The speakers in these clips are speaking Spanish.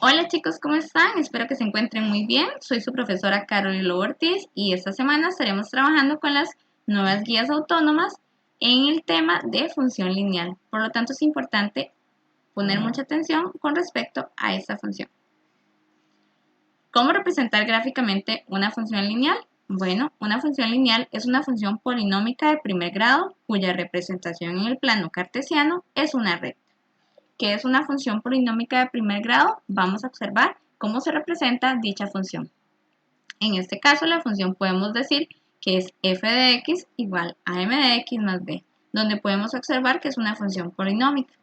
Hola chicos, ¿cómo están? Espero que se encuentren muy bien. Soy su profesora Carolina Ortiz y esta semana estaremos trabajando con las nuevas guías autónomas en el tema de función lineal. Por lo tanto, es importante poner mucha atención con respecto a esta función. ¿Cómo representar gráficamente una función lineal? Bueno, una función lineal es una función polinómica de primer grado cuya representación en el plano cartesiano es una recta. ¿Qué es una función polinómica de primer grado? Vamos a observar cómo se representa dicha función. En este caso, la función podemos decir que es f de x igual a m de x más b, donde podemos observar que es una función polinómica.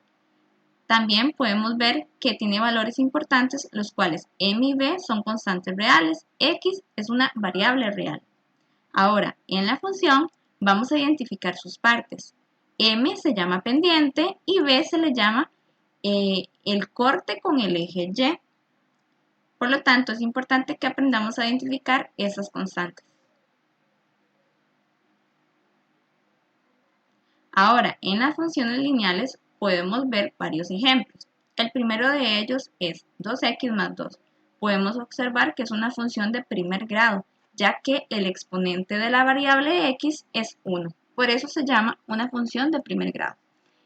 También podemos ver que tiene valores importantes, los cuales m y b son constantes reales, x es una variable real. Ahora, en la función vamos a identificar sus partes. M se llama pendiente y b se le llama el corte con el eje Y. Por lo tanto, es importante que aprendamos a identificar esas constantes. Ahora, en las funciones lineales podemos ver varios ejemplos. El primero de ellos es 2x más 2. Podemos observar que es una función de primer grado, ya que el exponente de la variable x es 1. Por eso se llama una función de primer grado.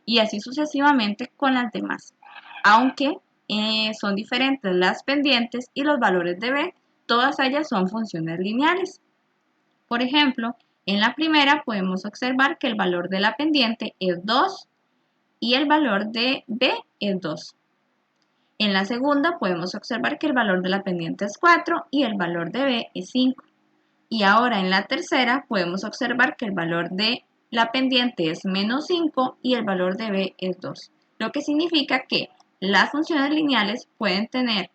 Y así sucesivamente con las demás. Aunque son diferentes las pendientes y los valores de b, todas ellas son funciones lineales. Por ejemplo, en la primera podemos observar que el valor de la pendiente es 2 y el valor de b es 2. En la segunda podemos observar que el valor de la pendiente es 4 y el valor de b es 5. Y ahora en la tercera podemos observar que el valor de la pendiente es menos 5 y el valor de b es 2. Lo que significa que las funciones lineales pueden tener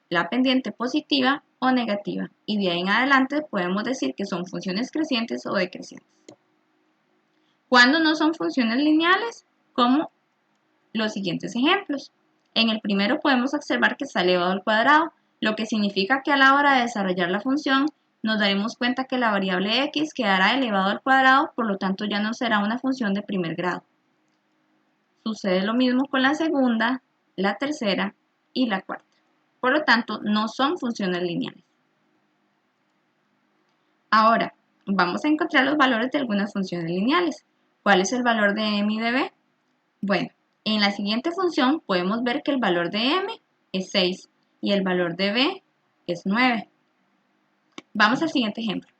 la pendiente positiva o negativa. Y de ahí en adelante podemos decir que son funciones crecientes o decrecientes. ¿Cuándo no son funciones lineales? Como los siguientes ejemplos. En el primero podemos observar que está elevado al cuadrado, lo que significa que a la hora de desarrollar la función nos daremos cuenta que la variable x quedará elevado al cuadrado, por lo tanto ya no será una función de primer grado. Sucede lo mismo con la segunda, la tercera y la cuarta. Por lo tanto, no son funciones lineales. Ahora, vamos a encontrar los valores de algunas funciones lineales. ¿Cuál es el valor de m y de b? Bueno, en la siguiente función podemos ver que el valor de m es 6 y el valor de b es 9. Vamos al siguiente ejemplo.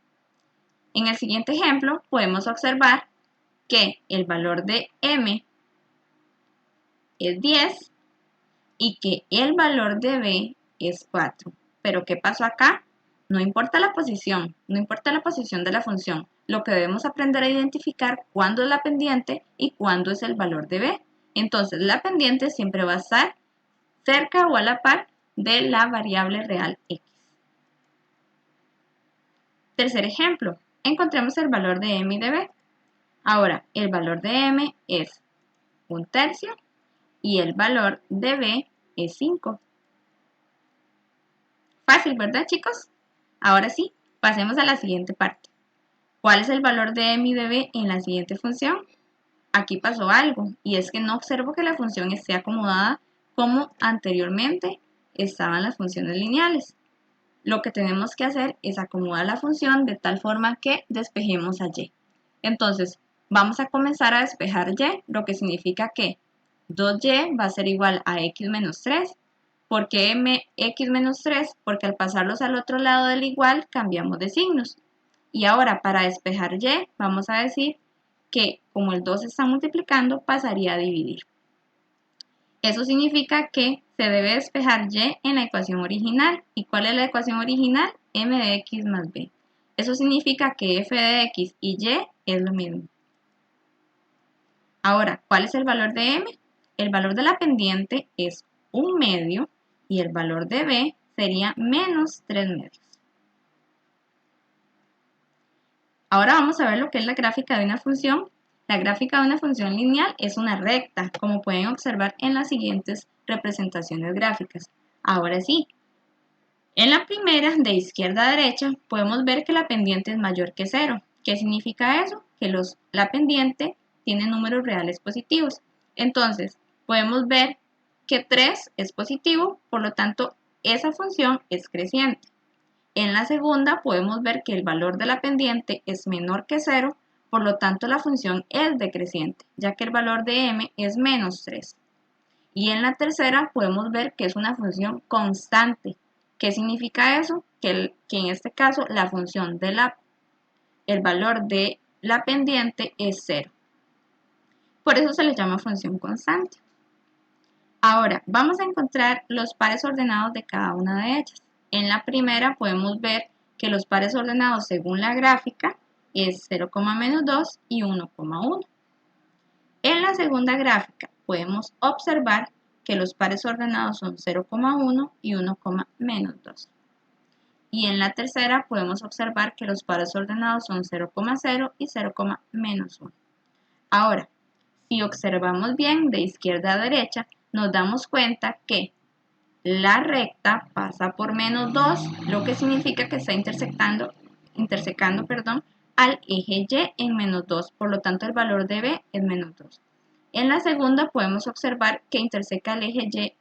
En el siguiente ejemplo podemos observar que el valor de m es 10 y que el valor de b es 4. ¿Pero qué pasó acá? No importa la posición de la función. Lo que debemos aprender a identificar cuándo es la pendiente y cuándo es el valor de b. Entonces, la pendiente siempre va a estar cerca o a la par de la variable real x. Tercer ejemplo, encontremos el valor de m y de b. Ahora, el valor de m es 1/3 y el valor de b es 5. Fácil, ¿verdad, chicos? Ahora sí, pasemos a la siguiente parte. ¿Cuál es el valor de m y de b en la siguiente función? Aquí pasó algo, y es que no observo que la función esté acomodada como anteriormente estaban las funciones lineales. Lo que tenemos que hacer es acomodar la función de tal forma que despejemos a y. Entonces, vamos a comenzar a despejar y, lo que significa que 2y va a ser igual a x menos 3. ¿Por qué x menos 3? Porque al pasarlos al otro lado del igual cambiamos de signos. Y ahora para despejar y vamos a decir que como el 2 se está multiplicando pasaría a dividir. Eso significa que se debe despejar y en la ecuación original. ¿Y cuál es la ecuación original? M de x más b. Eso significa que f de x y y es lo mismo. Ahora, ¿cuál es el valor de m? El valor de la pendiente es 1/2 y el valor de b sería menos 3/2. Ahora vamos a ver lo que es la gráfica de una función. La gráfica de una función lineal es una recta, como pueden observar en las siguientes representaciones gráficas. Ahora sí, en la primera, de izquierda a derecha, podemos ver que la pendiente es mayor que 0. ¿Qué significa eso? Que la pendiente tiene números reales positivos. Entonces, podemos ver que 3 es positivo, por lo tanto esa función es creciente. En la segunda podemos ver que el valor de la pendiente es menor que 0, por lo tanto la función es decreciente, ya que el valor de m es menos 3. Y en la tercera podemos ver que es una función constante. ¿Qué significa eso? Que en este caso la función de el valor de la pendiente es 0. Por eso se le llama función constante. Ahora, vamos a encontrar los pares ordenados de cada una de ellas. En la primera podemos ver que los pares ordenados según la gráfica es 0,-2 y 1,1. En la segunda gráfica podemos observar que los pares ordenados son 0,1 y 1,-2. Y en la tercera podemos observar que los pares ordenados son 0,0 y 0,-1. Ahora, si observamos bien de izquierda a derecha, nos damos cuenta que la recta pasa por -2, lo que significa que está intersecando al eje Y en -2, por lo tanto el valor de B es -2. En la segunda podemos observar que interseca el eje Y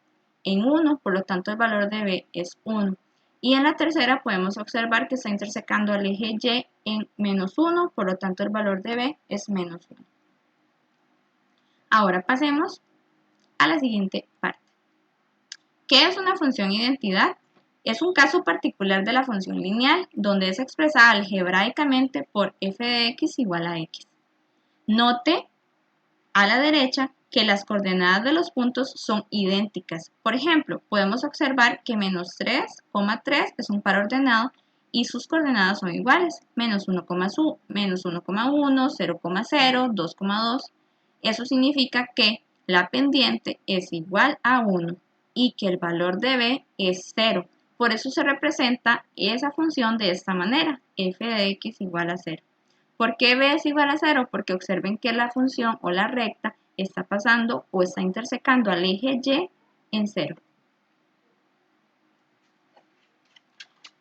en 1, por lo tanto el valor de B es 1. Y en la tercera podemos observar que está intersecando al eje Y en -1, por lo tanto el valor de B es -1. Ahora pasemos a la siguiente parte. ¿Qué es una función identidad? Es un caso particular de la función lineal, donde es expresada algebraicamente por f de x igual a x. Note a la derecha que las coordenadas de los puntos son idénticas. Por ejemplo, podemos observar que -3,3 es un par ordenado y sus coordenadas son iguales, -1,1, 0,0, 2,2. Eso significa que la pendiente es igual a 1 y que el valor de b es 0. Por eso se representa esa función de esta manera, f de x igual a 0. ¿Por qué b es igual a 0? Porque observen que la función o la recta está pasando o está intersecando al eje Y en 0.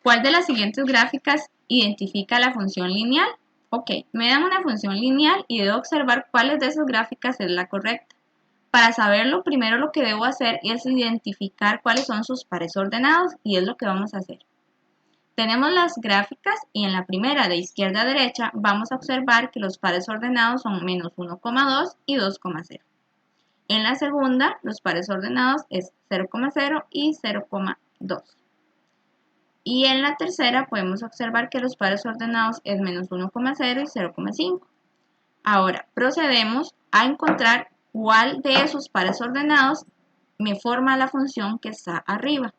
¿Cuál de las siguientes gráficas identifica la función lineal? Ok, me dan una función lineal y debo observar cuáles de esas gráficas es la correcta. Para saberlo, primero lo que debo hacer es identificar cuáles son sus pares ordenados y es lo que vamos a hacer. Tenemos las gráficas y en la primera de izquierda a derecha vamos a observar que los pares ordenados son -1,2 y 2,0. En la segunda los pares ordenados es 0,0 y 0,2. Y en la tercera podemos observar que los pares ordenados es -1,0 y 0,5. Ahora procedemos a encontrar cuál de esos pares ordenados me forma la función que está arriba.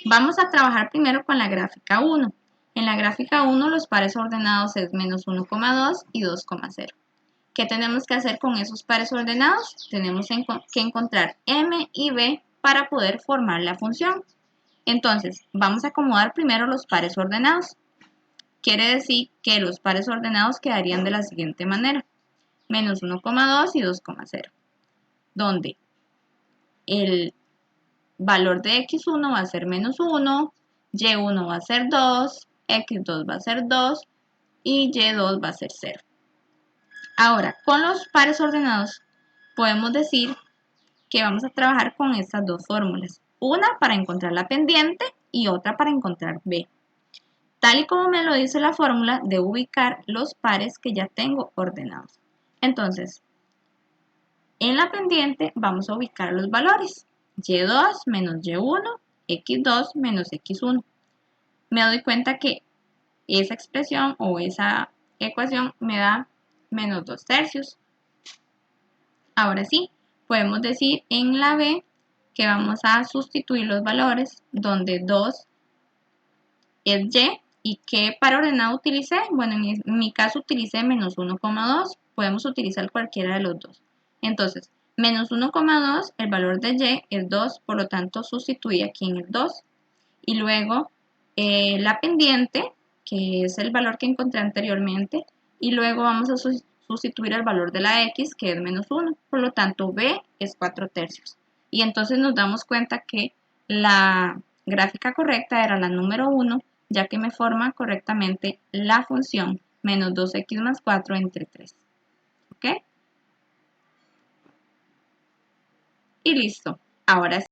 Vamos a trabajar primero con la gráfica 1. En la gráfica 1 los pares ordenados es -1,2 y 2,0. ¿Qué tenemos que hacer con esos pares ordenados? Tenemos que encontrar m y b para poder formar la función. Entonces, vamos a acomodar primero los pares ordenados. Quiere decir que los pares ordenados quedarían de la siguiente manera. -1,2 y 2,0. Donde el valor de x1 va a ser -1, y1 va a ser 2, x2 va a ser 2 y y2 va a ser 0. Ahora, con los pares ordenados podemos decir que vamos a trabajar con estas dos fórmulas. Una para encontrar la pendiente y otra para encontrar b. Tal y como me lo dice la fórmula, debo ubicar los pares que ya tengo ordenados. Entonces, en la pendiente vamos a ubicar los valores. y2 menos y1, x2 menos x1. Me doy cuenta que esa expresión o esa ecuación me da -2/3. Ahora sí, podemos decir en la b que vamos a sustituir los valores donde 2 es y qué par ordenado utilicé. Bueno, en mi caso utilicé -1,2. Podemos utilizar cualquiera de los dos. Entonces, -1,2, el valor de y es 2, por lo tanto sustituí aquí en el 2. Y luego la pendiente, que es el valor que encontré anteriormente, y luego vamos a sustituir el valor de la x, que es -1, por lo tanto b es 4/3. Y entonces nos damos cuenta que la gráfica correcta era la número 1, ya que me forma correctamente la función -2x más 4 entre 3. ¿Ok? y listo. Ahora sí.